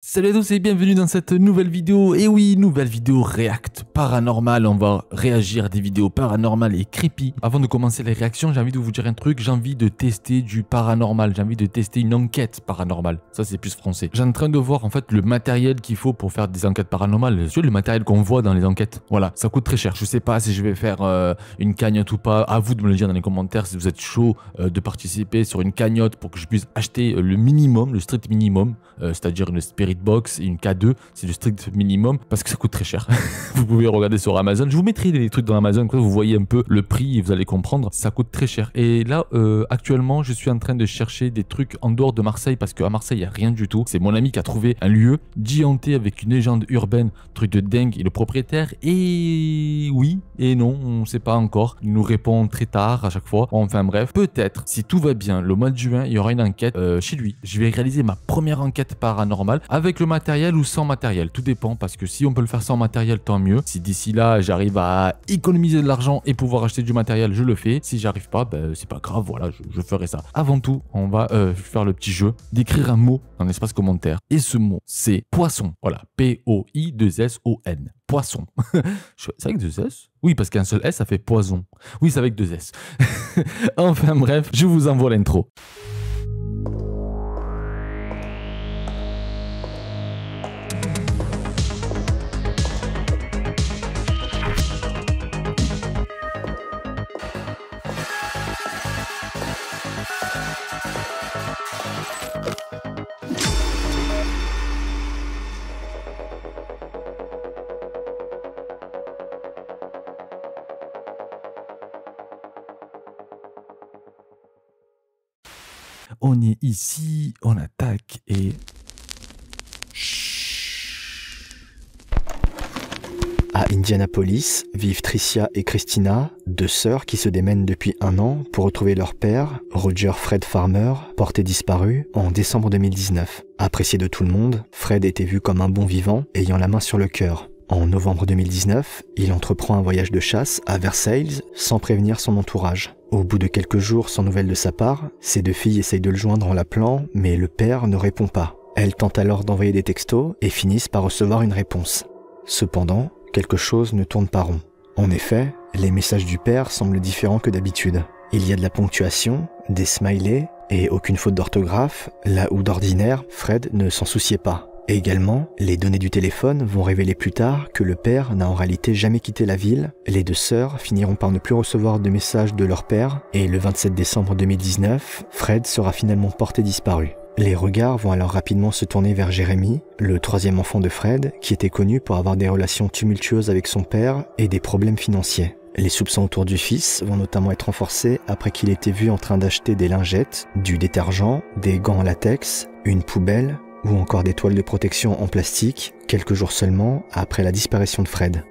Salut à tous et bienvenue dans cette nouvelle vidéo. Et oui, nouvelle vidéo React paranormal. On va réagir à des vidéos paranormales et creepy. Avant de commencer les réactions, j'ai envie de vous dire un truc. J'ai envie de tester du paranormal. J'ai envie de tester une enquête paranormale. Ça, c'est plus français. J'ai en train de voir en fait le matériel qu'il faut pour faire des enquêtes paranormales. Le matériel qu'on voit dans les enquêtes. Voilà, ça coûte très cher. Je sais pas si je vais faire une cagnotte ou pas. À vous de me le dire dans les commentaires si vous êtes chaud de participer sur une cagnotte pour que je puisse acheter le minimum, le strict minimum, c'est-à-dire une Spirit Box et une K2, c'est le strict minimum parce que ça coûte très cher. Vous pouvez regarder sur Amazon, je vous mettrai les trucs dans Amazon, vous voyez un peu le prix et vous allez comprendre, ça coûte très cher. Et là, actuellement, je suis en train de chercher des trucs en dehors de Marseille parce qu'à Marseille, il n'y a rien du tout. C'est mon ami qui a trouvé un lieu hanté avec une légende urbaine, truc de dingue, et le propriétaire, et oui et non, on ne sait pas encore. Il nous répond très tard à chaque fois. Enfin bref, peut-être, si tout va bien, le mois de juin, il y aura une enquête chez lui. Je vais réaliser ma première enquête paranormale avec le matériel ou sans matériel, tout dépend, parce que si on peut le faire sans matériel, tant mieux. Si d'ici là j'arrive à économiser de l'argent et pouvoir acheter du matériel, je le fais. Si j'arrive pas, ben, c'est pas grave, voilà, je ferai ça. Avant tout, on va faire le petit jeu d'écrire un mot dans l'espace commentaire, et ce mot c'est poisson. Voilà, P-O-I-2-S-O-N, poisson. C'est avec deux S? Oui, parce qu'un seul S ça fait poison. Oui, c'est avec deux S. Enfin bref, je vous envoie l'intro. On est ici, on attaque et... À Indianapolis vivent Tricia et Christina, deux sœurs qui se démènent depuis un an pour retrouver leur père, Roger Fred Farmer, porté disparu en décembre 2019. Apprécié de tout le monde, Fred était vu comme un bon vivant, ayant la main sur le cœur. En novembre 2019, il entreprend un voyage de chasse à Versailles sans prévenir son entourage. Au bout de quelques jours sans nouvelles de sa part, ses deux filles essayent de le joindre en l'appelant, mais le père ne répond pas. Elles tentent alors d'envoyer des textos et finissent par recevoir une réponse. Cependant, quelque chose ne tourne pas rond. En effet, les messages du père semblent différents que d'habitude. Il y a de la ponctuation, des smileys et aucune faute d'orthographe, là où d'ordinaire, Fred ne s'en souciait pas. Et également, les données du téléphone vont révéler plus tard que le père n'a en réalité jamais quitté la ville. Les deux sœurs finiront par ne plus recevoir de messages de leur père et le 27 décembre 2019, Fred sera finalement porté disparu. Les regards vont alors rapidement se tourner vers Jérémy, le troisième enfant de Fred, qui était connu pour avoir des relations tumultueuses avec son père et des problèmes financiers. Les soupçons autour du fils vont notamment être renforcés après qu'il ait été vu en train d'acheter des lingettes, du détergent, des gants en latex, une poubelle ou encore des toiles de protection en plastique, quelques jours seulement après la disparition de Fred.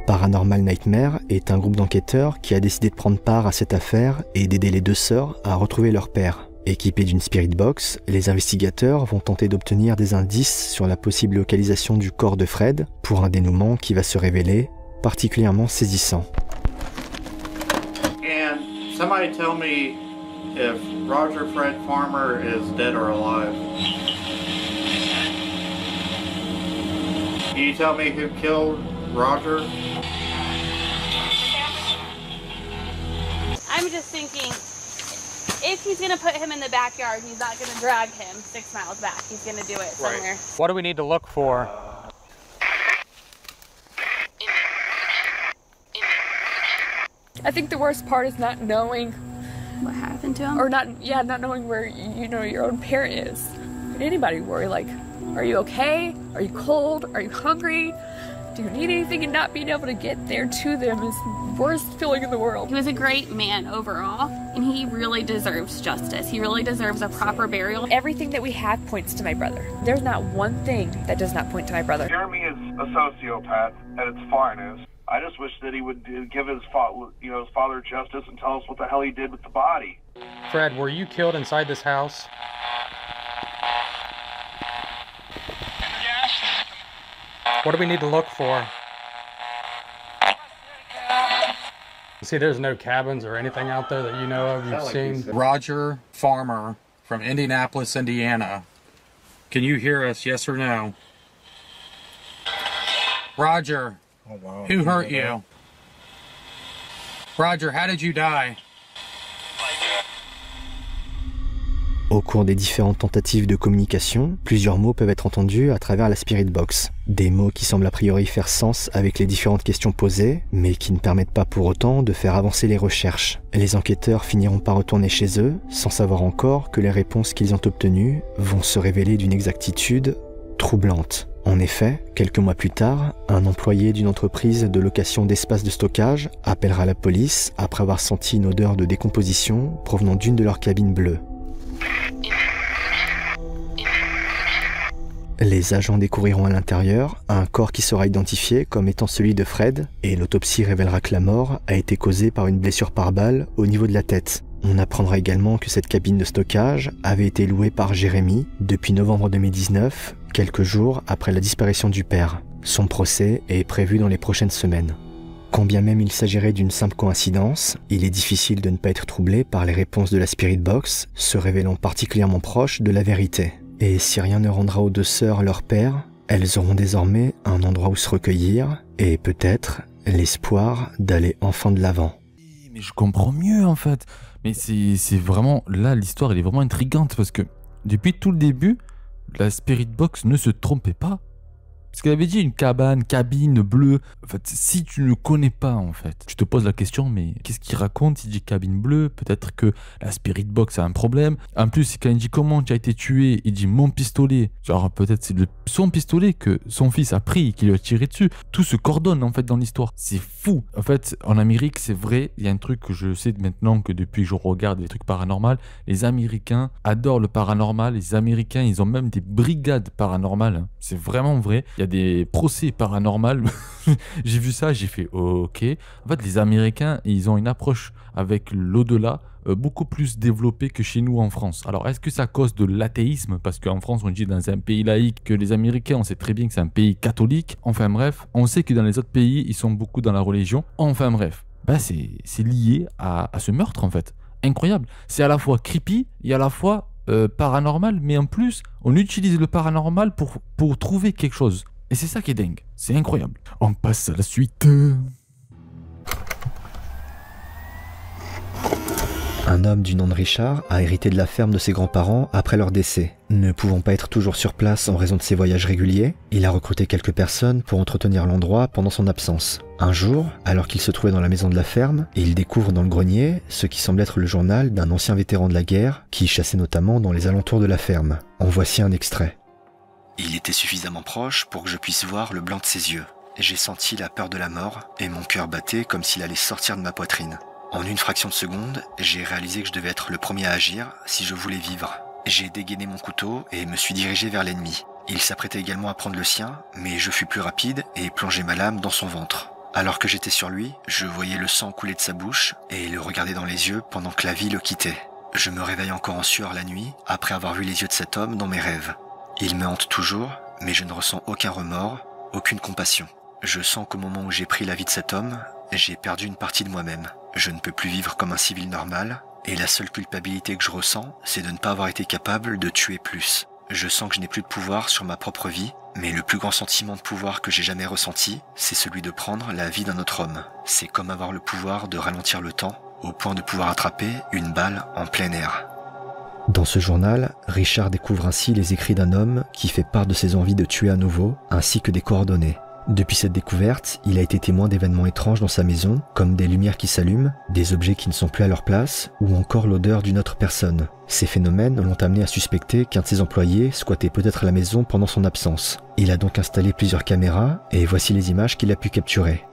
Paranormal Nightmare est un groupe d'enquêteurs qui a décidé de prendre part à cette affaire et d'aider les deux sœurs à retrouver leur père. Équipés d'une Spirit Box, les investigateurs vont tenter d'obtenir des indices sur la possible localisation du corps de Fred pour un dénouement qui va se révéler particulièrement saisissant. And somebody tell me if Roger Fred Farmer is dead or alive. Can you tell me who killed Roger? I'm just thinking, if he's gonna put him in the backyard, he's not gonna drag him 6 miles back. He's gonna do it somewhere. Right. What do we need to look for? I think the worst part is not knowing What happened to him? or not knowing where your own parent is. Did anybody worry, like, are you okay? Are you cold? Are you hungry? Do you need anything? And not being able to get there to them is the worst feeling in the world. He was a great man overall, and he really deserves justice. He really deserves a proper burial. Everything that we have points to my brother. There's not one thing that does not point to my brother. Jeremy is a sociopath at its finest. I just wish that he would give his father justice and tell us what the hell he did with the body. Fred, were you killed inside this house? What do we need to look for? See, there's no cabins or anything out there that you know of, you've seen. Roger Farmer from Indianapolis, Indiana, Can you hear us, yes or no? Roger, who hurt you? Roger, how did you die? Au cours des différentes tentatives de communication, plusieurs mots peuvent être entendus à travers la Spirit Box. Des mots qui semblent a priori faire sens avec les différentes questions posées, mais qui ne permettent pas pour autant de faire avancer les recherches. Les enquêteurs finiront par retourner chez eux, sans savoir encore que les réponses qu'ils ont obtenues vont se révéler d'une exactitude troublante. En effet, quelques mois plus tard, un employé d'une entreprise de location d'espace de stockage appellera la police après avoir senti une odeur de décomposition provenant d'une de leurs cabines bleues. Les agents découvriront à l'intérieur un corps qui sera identifié comme étant celui de Fred, et l'autopsie révélera que la mort a été causée par une blessure par balle au niveau de la tête. On apprendra également que cette cabine de stockage avait été louée par Jérémy depuis novembre 2019, quelques jours après la disparition du père. Son procès est prévu dans les prochaines semaines. Quand bien même il s'agirait d'une simple coïncidence, il est difficile de ne pas être troublé par les réponses de la Spirit Box, se révélant particulièrement proches de la vérité. Et si rien ne rendra aux deux sœurs leur père, elles auront désormais un endroit où se recueillir, et peut-être l'espoir d'aller enfin de l'avant. Mais je comprends mieux en fait. Mais c'est vraiment... Là, l'histoire elle est vraiment intrigante parce que depuis tout le début, la Spirit Box ne se trompait pas. Parce qu'elle avait dit une cabine bleue. En fait, si tu ne connais pas, en fait, tu te poses la question, mais qu'est-ce qu'il raconte? Il dit cabine bleue, peut-être que la Spirit Box a un problème. En plus, quand il dit comment tu as été tué, il dit mon pistolet. Genre, peut-être c'est son pistolet que son fils a pris et qu'il lui a tiré dessus. Tout se coordonne, en fait, dans l'histoire. C'est fou. En fait, en Amérique, c'est vrai, il y a un truc que je sais maintenant que depuis que je regarde les trucs paranormaux, les Américains adorent le paranormal. Les Américains, ils ont même des brigades paranormales. C'est vraiment vrai. Il y a des procès paranormaux. J'ai vu ça, j'ai fait ok. En fait, les Américains, ils ont une approche avec l'au-delà beaucoup plus développée que chez nous en France. Alors, est-ce que c'est à cause de l'athéisme? Parce qu'en France, on dit dans un pays laïque que les Américains, on sait très bien que c'est un pays catholique. Enfin bref, on sait que dans les autres pays, ils sont beaucoup dans la religion. Enfin bref, bah, c'est lié à ce meurtre en fait. Incroyable. C'est à la fois creepy et à la fois paranormal, mais en plus, on utilise le paranormal pour trouver quelque chose. Et c'est ça qui est dingue. C'est incroyable. On passe à la suite. Un homme du nom de Richard a hérité de la ferme de ses grands-parents après leur décès. Ne pouvant pas être toujours sur place en raison de ses voyages réguliers, il a recruté quelques personnes pour entretenir l'endroit pendant son absence. Un jour, alors qu'il se trouvait dans la maison de la ferme, il découvre dans le grenier ce qui semble être le journal d'un ancien vétéran de la guerre qui chassait notamment dans les alentours de la ferme. En voici un extrait. Il était suffisamment proche pour que je puisse voir le blanc de ses yeux. J'ai senti la peur de la mort et mon cœur battait comme s'il allait sortir de ma poitrine. En une fraction de seconde, j'ai réalisé que je devais être le premier à agir si je voulais vivre. J'ai dégainé mon couteau et me suis dirigé vers l'ennemi. Il s'apprêtait également à prendre le sien, mais je fus plus rapide et plongeai ma lame dans son ventre. Alors que j'étais sur lui, je voyais le sang couler de sa bouche et le regardais dans les yeux pendant que la vie le quittait. Je me réveille encore en sueur la nuit après avoir vu les yeux de cet homme dans mes rêves. Il me hante toujours, mais je ne ressens aucun remords, aucune compassion. Je sens qu'au moment où j'ai pris la vie de cet homme, j'ai perdu une partie de moi-même. Je ne peux plus vivre comme un civil normal, et la seule culpabilité que je ressens, c'est de ne pas avoir été capable de tuer plus. Je sens que je n'ai plus de pouvoir sur ma propre vie, mais le plus grand sentiment de pouvoir que j'ai jamais ressenti, c'est celui de prendre la vie d'un autre homme. C'est comme avoir le pouvoir de ralentir le temps, au point de pouvoir attraper une balle en plein air. Dans ce journal, Richard découvre ainsi les écrits d'un homme qui fait part de ses envies de tuer à nouveau, ainsi que des coordonnées. Depuis cette découverte, il a été témoin d'événements étranges dans sa maison, comme des lumières qui s'allument, des objets qui ne sont plus à leur place, ou encore l'odeur d'une autre personne. Ces phénomènes l'ont amené à suspecter qu'un de ses employés squattait peut-être la maison pendant son absence. Il a donc installé plusieurs caméras, et voici les images qu'il a pu capturer.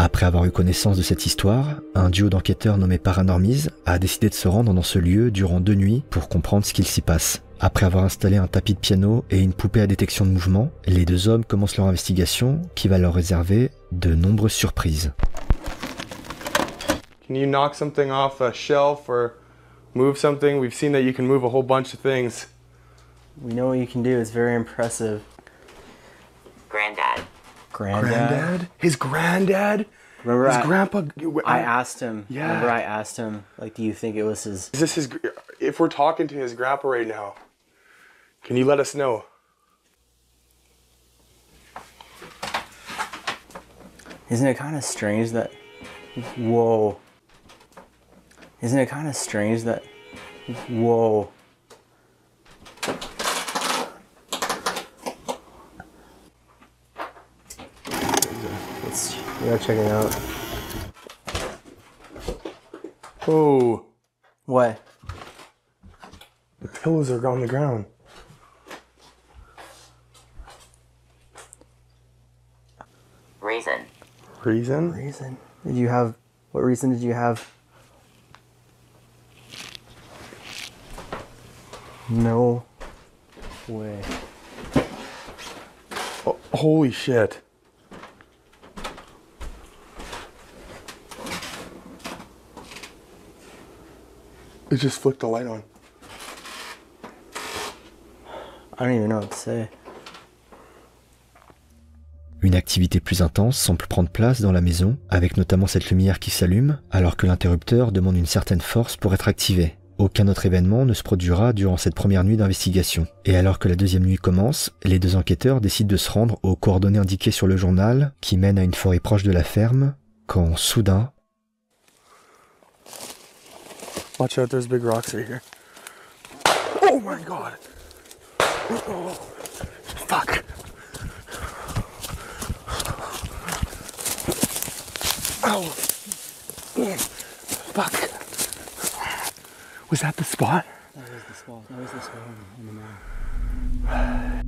Après avoir eu connaissance de cette histoire, un duo d'enquêteurs nommé Paranormise a décidé de se rendre dans ce lieu durant 2 nuits pour comprendre ce qu'il s'y passe. Après avoir installé un tapis de piano et une poupée à détection de mouvement, les 2 hommes commencent leur investigation qui va leur réserver de nombreuses surprises. Can you knock something off a shelf or move something? We've seen that you can move a whole bunch of things. We know what you can do. It's very impressive. Granddad. Granddad? His granddad? Remember, his grandpa? I asked him. Yeah. Remember, I asked him, like, do you think it was his? Is this his? If we're talking to his grandpa right now, can you let us know? Isn't it kind of strange that? Whoa. Isn't it kind of strange that? Whoa. We gotta check it out. Oh. What? The pillows are on the ground. Reason. Reason? Reason? Did you have? What reason did you have? No way. Oh, holy shit. It just flicked the light on. I don't even know what to say. Une activité plus intense semble prendre place dans la maison, avec notamment cette lumière qui s'allume, alors que l'interrupteur demande une certaine force pour être activé. Aucun autre événement ne se produira durant cette première nuit d'investigation. Et alors que la 2e nuit commence, les 2 enquêteurs décident de se rendre aux coordonnées indiquées sur le journal, qui mènent à une forêt proche de la ferme, quand soudain... Watch out, there's big rocks right here. Oh my god! Oh, fuck! Ow! Fuck! Was that the spot? That was the spot. That was the spot on the map.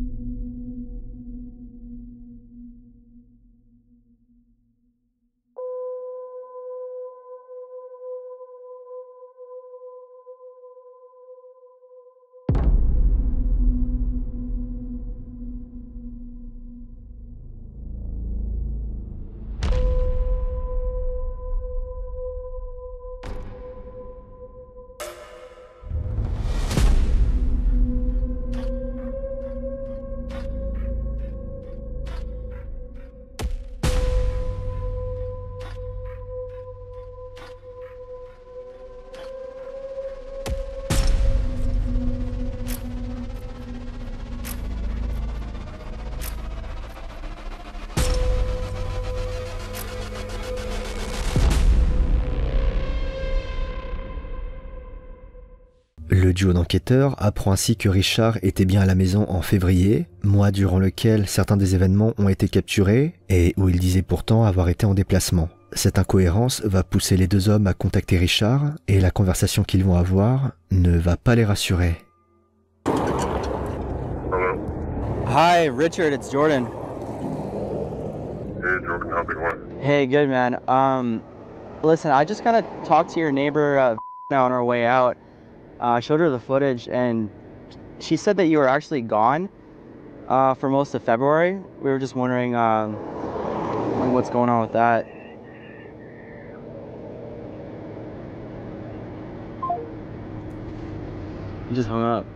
Le duo d'enquêteurs apprend ainsi que Richard était bien à la maison en février, mois durant lequel certains des événements ont été capturés et où il disait pourtant avoir été en déplacement. Cette incohérence va pousser les 2 hommes à contacter Richard et la conversation qu'ils vont avoir ne va pas les rassurer. Hi, Richard. It's Jordan. Hey, Jordan, how's it going? Hey, good man. Listen, I just kind of talked to your neighbor now on our way out. I showed her the footage, and she said that you were actually gone for most of February. We were just wondering like what's going on with that. You just hung up.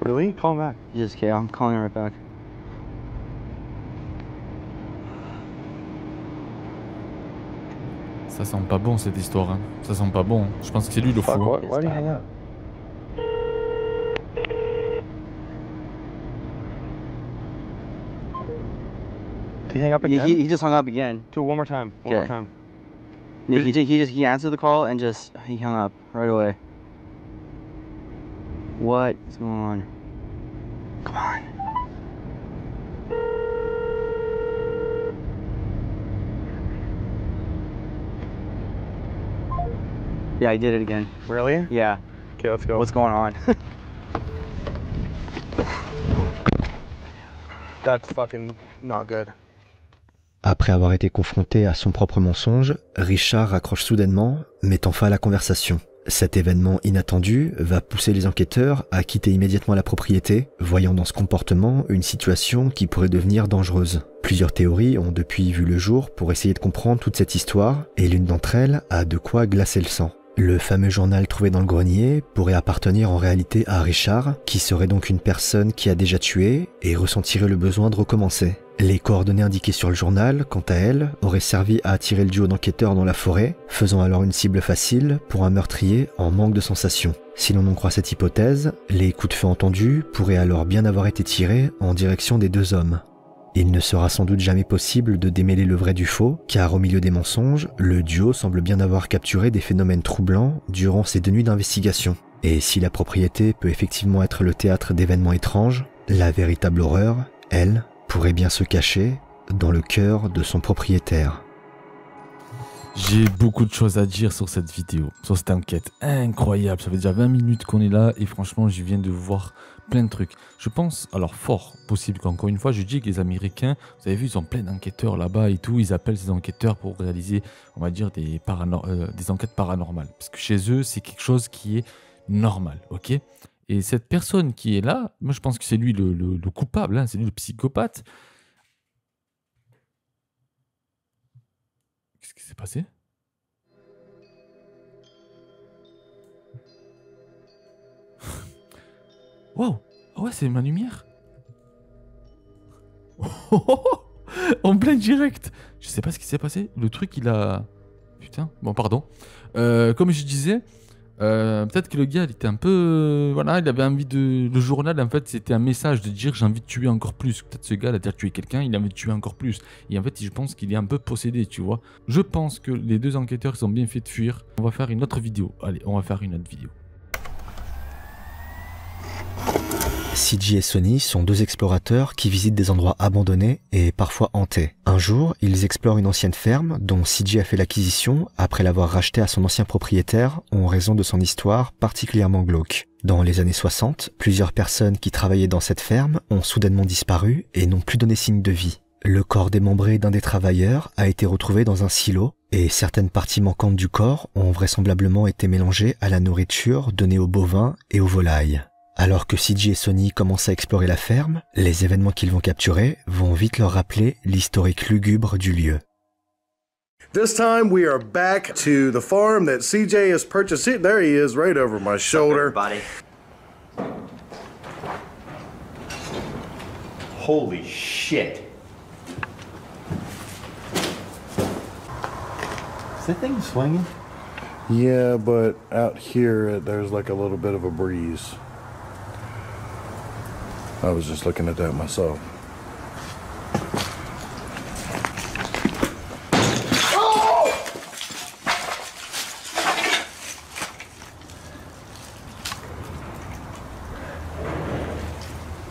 Really? Call him back. You just, okay, I'm calling her right back. Ça sent pas bon cette histoire, hein. Ça sent pas bon. Je pense que c'est lui le fou. Why did he hang up? Did he hang up again? He just hung up again. Do it one more time. One more time. He answered the call and he hung up right away. What is going on? Come on. Yeah, I did it again. Really? Yeah. Okay, let's go. What's going on? That's fucking not good. Après avoir été confronté à son propre mensonge, Richard raccroche soudainement, mettant fin à la conversation. Cet événement inattendu va pousser les enquêteurs à quitter immédiatement la propriété, voyant dans ce comportement une situation qui pourrait devenir dangereuse. Plusieurs théories ont depuis vu le jour pour essayer de comprendre toute cette histoire, et l'une d'entre elles a de quoi glacer le sang. Le fameux journal trouvé dans le grenier pourrait appartenir en réalité à Richard, qui serait donc une personne qui a déjà tué et ressentirait le besoin de recommencer. Les coordonnées indiquées sur le journal, quant à elles, auraient servi à attirer le duo d'enquêteurs dans la forêt, faisant alors une cible facile pour un meurtrier en manque de sensations. Si l'on en croit cette hypothèse, les coups de feu entendus pourraient alors bien avoir été tirés en direction des deux hommes. Il ne sera sans doute jamais possible de démêler le vrai du faux, car au milieu des mensonges, le duo semble bien avoir capturé des phénomènes troublants durant ces 2 nuits d'investigation. Et si la propriété peut effectivement être le théâtre d'événements étranges, la véritable horreur, elle, pourrait bien se cacher dans le cœur de son propriétaire. J'ai beaucoup de choses à dire sur cette vidéo, sur cette enquête incroyable. Ça fait déjà 20 minutes qu'on est là et franchement, je viens de voir plein de trucs. Je pense, alors fort possible qu'encore une fois, je dis que les Américains, vous avez vu, ils ont plein d'enquêteurs là-bas et tout. Ils appellent ces enquêteurs pour réaliser, on va dire, des enquêtes paranormales. Parce que chez eux, c'est quelque chose qui est normal, ok? Et cette personne qui est là, moi je pense que c'est lui le coupable, hein, c'est lui le psychopathe. Qu'est-ce qui s'est passé? Wow! Ah ouais, c'est ma lumière. En plein direct. Je sais pas ce qui s'est passé. Le truc, il a... Putain, bon, pardon. Comme je disais, peut-être que le gars, il était un peu... voilà, il avait envie de... Le journal, en fait, c'était un message de dire j'ai envie de tuer encore plus. Peut-être ce gars, il a déjà tué quelqu'un, il a envie de tuer encore plus. Et en fait, je pense qu'il est un peu possédé, tu vois. Je pense que les deux enquêteurs sont bien fait de fuir. On va faire une autre vidéo. Allez, on va faire une autre vidéo. CJ et Sonny sont 2 explorateurs qui visitent des endroits abandonnés et parfois hantés. Un jour, ils explorent une ancienne ferme dont CJ a fait l'acquisition après l'avoir rachetée à son ancien propriétaire en raison de son histoire particulièrement glauque. Dans les années 60, plusieurs personnes qui travaillaient dans cette ferme ont soudainement disparu et n'ont plus donné signe de vie. Le corps démembré d'un des travailleurs a été retrouvé dans un silo et certaines parties manquantes du corps ont vraisemblablement été mélangées à la nourriture donnée aux bovins et aux volailles. Alors que CJ et Sonny commencent à explorer la ferme, les événements qu'ils vont capturer vont vite leur rappeler l'historique lugubre du lieu. This time we are back to the farm that CJ has purchased. See, there he is, right over my shoulder. Buddy. Holy shit. Is that thing swinging? Yeah, but out here there's like a little bit of a breeze. I was just looking at that myself. Oh!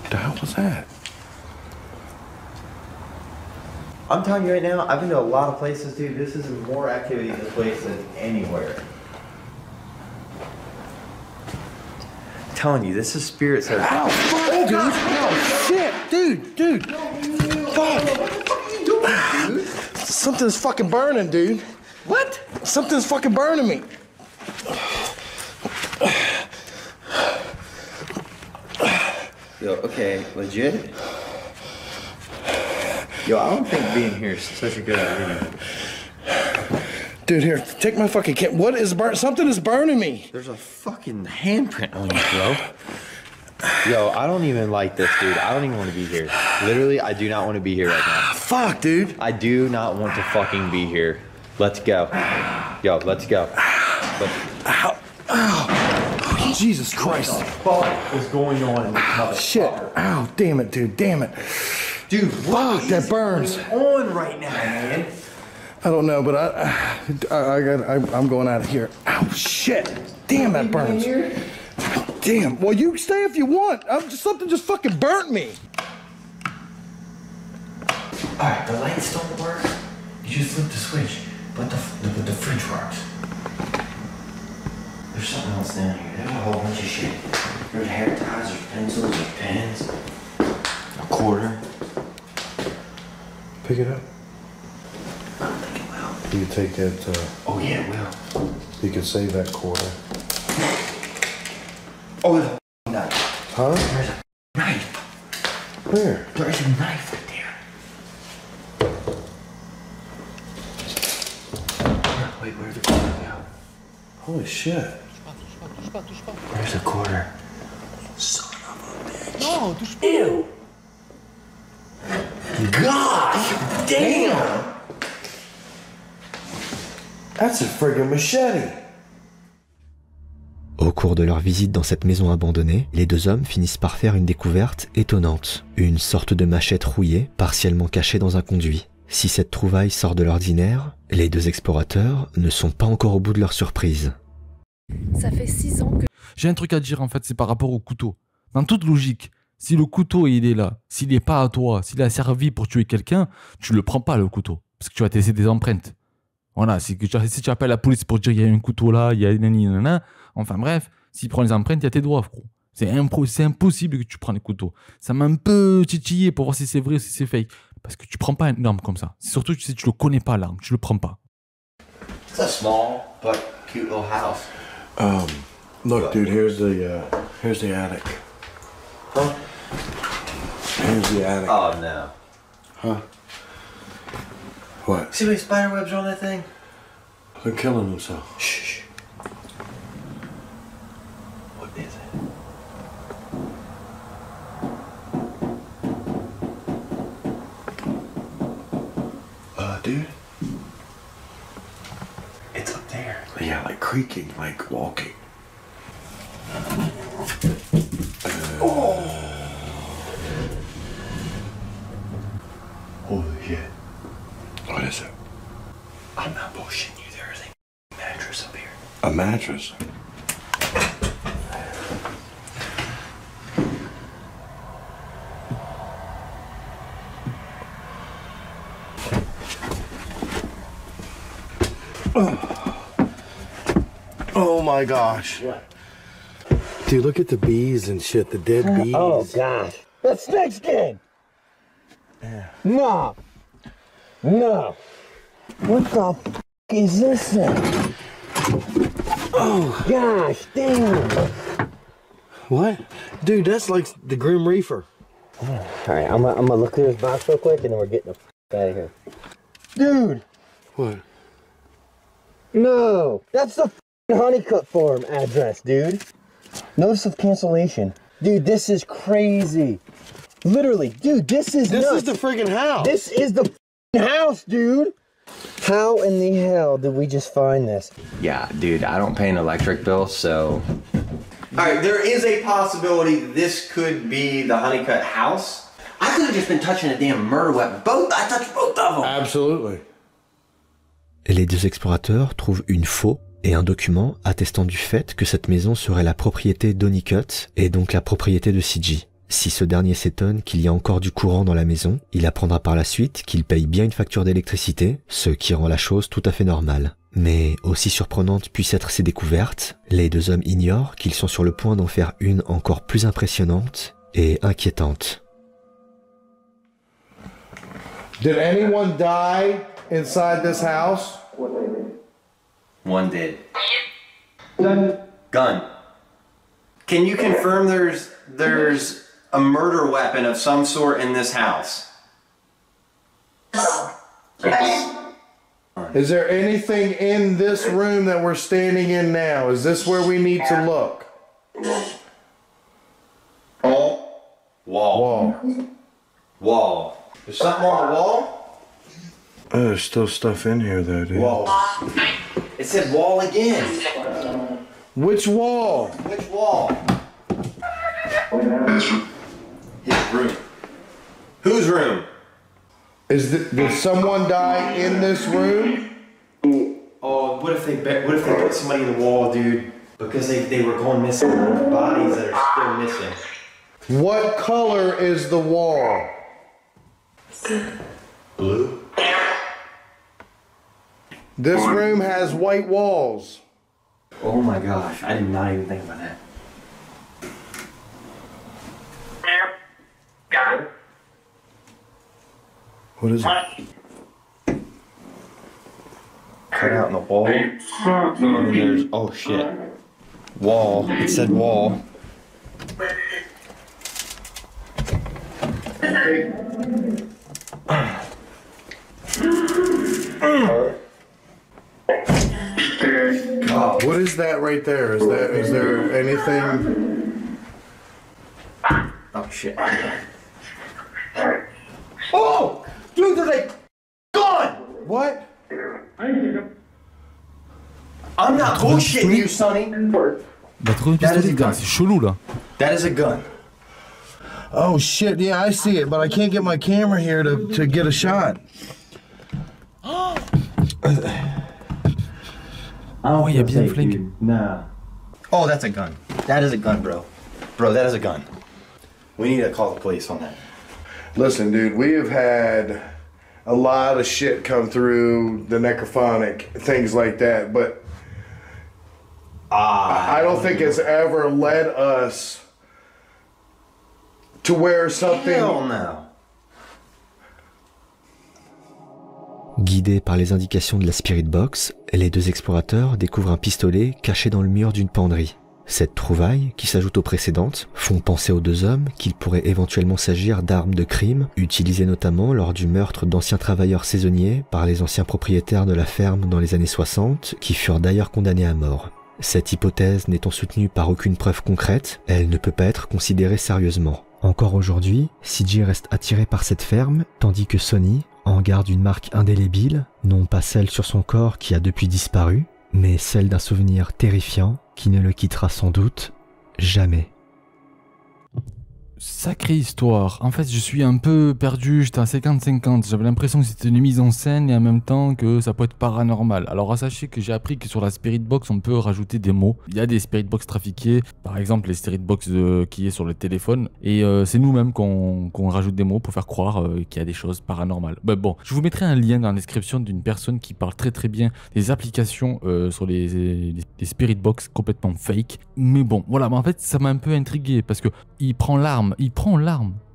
What the hell was that? I'm telling you right now, I've been to a lot of places, dude. This is more activity in this place than anywhere. I'm telling you, this is spirit says. Ow, fuck, dude! Oh, shit! Dude! Fuck! What are you doing, dude? Something's fucking burning, dude. What? Something's fucking burning me. Yo, okay, legit? Yo, I don't think being here is such a good idea. Dude, here, take my fucking kit. What is burning? Something is burning me. There's a fucking handprint on you, bro. Yo, I don't even like this, dude. I don't even want to be here. Literally, I do not want to be here right now. Fuck, dude. I do not want to fucking be here. Let's go. Yo, let's go. Ow. Oh, Jesus Christ. What the fuck is going on in this motherfucker? Shit. Ow, damn it, dude. Damn it. Dude, fuck, that burns. What's going on right now, man? I don't know, but I'm going out of here. Ow, shit. Damn, that burns. Damn. Well, you stay if you want. Something just fucking burnt me. Alright, the lights don't work. You just flip the switch, but the fridge works. There's something else down here. There's a whole bunch of shit. There's hair ties, there's pencils, there's pens, a quarter. Pick it up. You can take that. Oh yeah, it will. You can save that quarter. Oh, there's a knife. Huh? There's a knife. Where? There's a knife right there. Wait, where's the quarter go? Holy shit. Where's the quarter? Son of a bitch. Ew. Gosh, damn. That's a friggin' machete. Au cours de leur visite dans cette maison abandonnée, les deux hommes finissent par faire une découverte étonnante. Une sorte de machette rouillée, partiellement cachée dans un conduit. Si cette trouvaille sort de l'ordinaire, les deux explorateurs ne sont pas encore au bout de leur surprise. Ça fait 6 ans que... J'ai un truc à dire en fait, c'est par rapport au couteau. Dans toute logique, si le couteau il est là, s'il n'est pas à toi, s'il a servi pour tuer quelqu'un, tu le prends pas le couteau. Parce que tu vas te laisser des empreintes. Voilà, si tu appelles la police pour dire il y a un couteau là, il y a nanana, enfin bref, s'il prend les empreintes, il y a tes doigts, frérot. C'est impossible que tu prennes les couteaux. Ça m'a un peu titillé pour voir si c'est vrai ou si c'est fake. Parce que tu prends pas une arme comme ça. Surtout si tu le connais pas l'arme, tu le prends pas. It's a small but cute little house. Look, dude, here's the attic. Huh? Here's the attic. Oh no. Huh? What? See how many spider webs are on that thing? They're killing themselves. Shh. What is it? Dude? It's up there. Yeah, like creaking, like walking. Holy shit. What is it? I'm not bullshitting you. There is a mattress up here. A mattress? Oh my gosh. What? Dude, look at the bees and shit, the dead bees. Oh gosh. That's snake skin! Yeah. No! No! What the f is this thing? Oh gosh, damn! What? Dude, that's like the Grim Reaper. Alright, I'm gonna look through this box real quick and then we're getting the f out of here. Dude! What? No! That's the Honeycut Farm address, dude. Notice of cancellation. Dude, this is crazy. Literally, dude, this is This nuts. is the friggin' house. This is the house, dude. How in the hell did we just find this? Yeah, dude, I don't pay an electric bill, so... Alright, there is a possibility this could be the Honeycut house. I could have just been touching a damn murder weapon. I touched both of them. Absolutely. Les deux explorateurs trouvent une faux et un document attestant du fait que cette maison serait la propriété d'Honeycutt et donc la propriété de CG. Si ce dernier s'étonne qu'il y a encore du courant dans la maison, il apprendra par la suite qu'il paye bien une facture d'électricité, ce qui rend la chose tout à fait normale. Mais aussi surprenante puissent être ces découvertes, les deux hommes ignorent qu'ils sont sur le point d'en faire une encore plus impressionnante et inquiétante. Did anyone die inside this house? One did. Gun. Can you confirm there's a murder weapon of some sort in this house? Yes. Is there anything in this room that we're standing in now? Is this where we need to look? Wall. Wall. There's something on the wall? Oh, there's still stuff in here though, dude. Wall. It said wall again. Which wall? Which wall? His room. Whose room? Did someone die in this room? Oh, what if they put somebody in the wall, dude? Because they were going missing. Bodies that are still missing. What color is the wall? Blue. This room has white walls. Oh my gosh, I did not even think about that. What is it? cut out in the wall. And then there's, oh shit, wall. It said wall. What is that right there? Is there anything? Oh shit. Oh! Dude, there's a gun! What? I'm not bullshitting you, Sonny. Bah, trouver une pistolet, gars, c'est chelou là. That is a gun. Oh shit, yeah, I see it, but I can't get my camera here to get a shot. Oh, il y a bien un flingue. Nah. Oh, that's a gun. That is a gun, bro. Bro, that is a gun. We need to call the police on that. Listen, dude, we have had a lot of shit come through the necrophonic, things like that, but I don't think it's ever led us to where something... Hell no. Guidés par les indications de la Spirit Box, les deux explorateurs découvrent un pistolet caché dans le mur d'une penderie. Cette trouvaille, qui s'ajoute aux précédentes, font penser aux deux hommes qu'il pourrait éventuellement s'agir d'armes de crime, utilisées notamment lors du meurtre d'anciens travailleurs saisonniers par les anciens propriétaires de la ferme dans les années 60, qui furent d'ailleurs condamnés à mort. Cette hypothèse n'étant soutenue par aucune preuve concrète, elle ne peut pas être considérée sérieusement. Encore aujourd'hui, CJ reste attiré par cette ferme, tandis que Sonny en garde une marque indélébile, non pas celle sur son corps qui a depuis disparu, mais celle d'un souvenir terrifiant qui ne le quittera sans doute jamais. Sacrée histoire. En fait, je suis un peu perdu, j'étais à 50-50. J'avais l'impression que c'était une mise en scène et en même temps que ça peut être paranormal. Alors, sachez que j'ai appris que sur la Spirit Box, on peut rajouter des mots. Il y a des Spirit Box trafiqués, par exemple les Spirit Box qui est sur le téléphone. Et c'est nous-mêmes qu'on rajoute des mots pour faire croire qu'il y a des choses paranormales. Bah, bon, je vous mettrai un lien dans la description d'une personne qui parle très bien des applications sur les Spirit Box complètement fake. Mais bon, voilà, mais en fait, ça m'a un peu intrigué parce que il prend l'arme.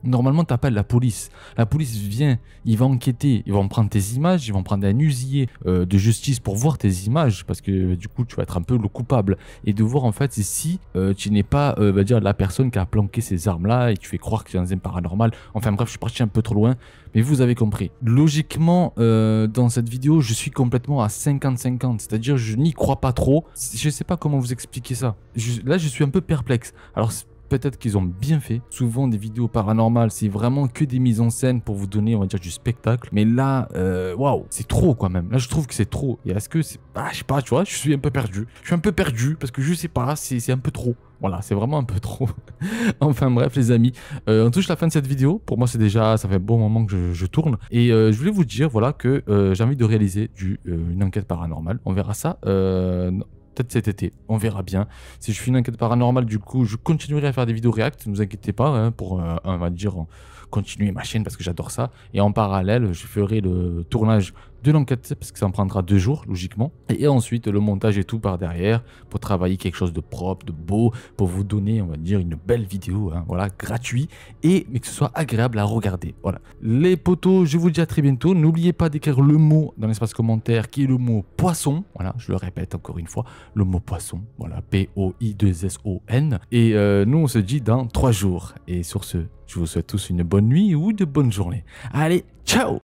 Normalement, tu appelles la police. La police vient, il va enquêter, ils vont prendre tes images, ils vont prendre un huissier de justice pour voir tes images parce que du coup, tu vas être un peu le coupable et de voir en fait si tu n'es pas dire la personne qui a planqué ces armes-là et tu fais croire que tu es dans un paranormal. Enfin bref, je suis parti un peu trop loin, mais vous avez compris. Logiquement, dans cette vidéo, je suis complètement à 50-50, c'est-à-dire je n'y crois pas trop. Je sais pas comment vous expliquer ça. Là, je suis un peu perplexe. Alors, peut-être qu'ils ont bien fait. Souvent, des vidéos paranormales, c'est vraiment que des mises en scène pour vous donner, on va dire, du spectacle. Mais là, waouh, c'est trop quand même. Là, je trouve que c'est trop. Et est-ce que c'est... Ah, je sais pas, tu vois, je suis un peu perdu. Je suis un peu perdu parce que je sais pas, c'est un peu trop. Voilà, c'est vraiment un peu trop. Enfin bref, les amis, on touche la fin de cette vidéo. Pour moi, c'est déjà, ça fait un bon moment que je tourne. Et je voulais vous dire, voilà, que j'ai envie de réaliser une enquête paranormale. On verra ça. Peut-être cet été, on verra bien. Si je fais une enquête paranormale, du coup, je continuerai à faire des vidéos react, ne vous inquiétez pas, hein, pour, on va dire, continuer ma chaîne parce que j'adore ça. Et en parallèle, je ferai le tournage de l'enquête parce que ça en prendra 2 jours, logiquement. Et ensuite, le montage et tout par derrière pour travailler quelque chose de propre, de beau, pour vous donner, on va dire, une belle vidéo, hein, voilà, gratuit, mais que ce soit agréable à regarder. Voilà. Les potos, je vous dis à très bientôt. N'oubliez pas d'écrire le mot dans l'espace commentaire qui est le mot poisson. Voilà, je le répète encore une fois, le mot poisson. Voilà, P-O-I-2-S-O-N. Et nous, on se dit dans 3 jours. Et sur ce, je vous souhaite tous une bonne nuit ou de bonnes journées. Allez, ciao!